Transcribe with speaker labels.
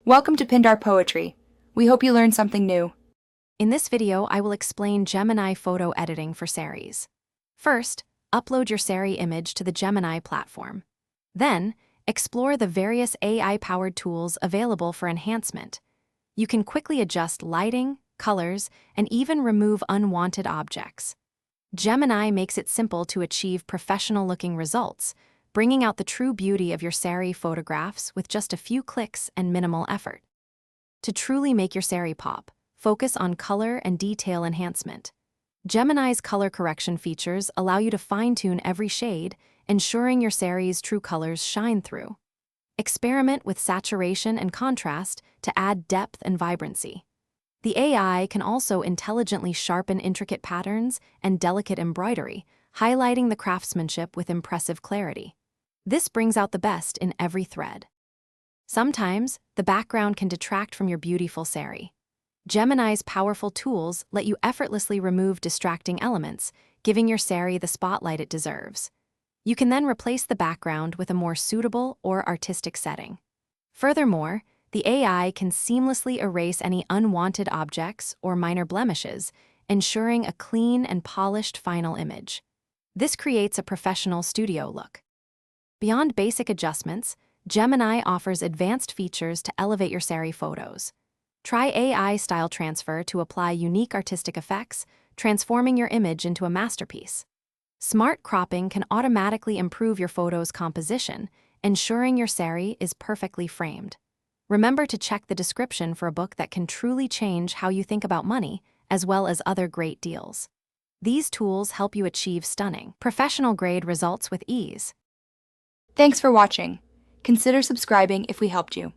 Speaker 1: Welcome to Pindar Poetry. We hope you learned something new.
Speaker 2: In this video, I will explain Gemini photo editing for Sarees. First, upload your Saree image to the Gemini platform. Then, explore the various AI-powered tools available for enhancement. You can quickly adjust lighting, colors, and even remove unwanted objects. Gemini makes it simple to achieve professional-looking results, bringing out the true beauty of your Saree photographs with just a few clicks and minimal effort. To truly make your Saree pop, focus on color and detail enhancement. Gemini's color correction features allow you to fine-tune every shade, ensuring your Saree's true colors shine through. Experiment with saturation and contrast to add depth and vibrancy. The AI can also intelligently sharpen intricate patterns and delicate embroidery, highlighting the craftsmanship with impressive clarity. This brings out the best in every thread. Sometimes, the background can detract from your beautiful Saree. Gemini's powerful tools let you effortlessly remove distracting elements, giving your Saree the spotlight it deserves. You can then replace the background with a more suitable or artistic setting. Furthermore, the AI can seamlessly erase any unwanted objects or minor blemishes, ensuring a clean and polished final image. This creates a professional studio look. Beyond basic adjustments, Gemini offers advanced features to elevate your Saree photos. Try AI style transfer to apply unique artistic effects, transforming your image into a masterpiece. Smart cropping can automatically improve your photo's composition, ensuring your Saree is perfectly framed. Remember to check the description for a book that can truly change how you think about money, as well as other great deals. These tools help you achieve stunning, professional-grade results with ease.
Speaker 1: Thanks for watching. Consider subscribing if we helped you.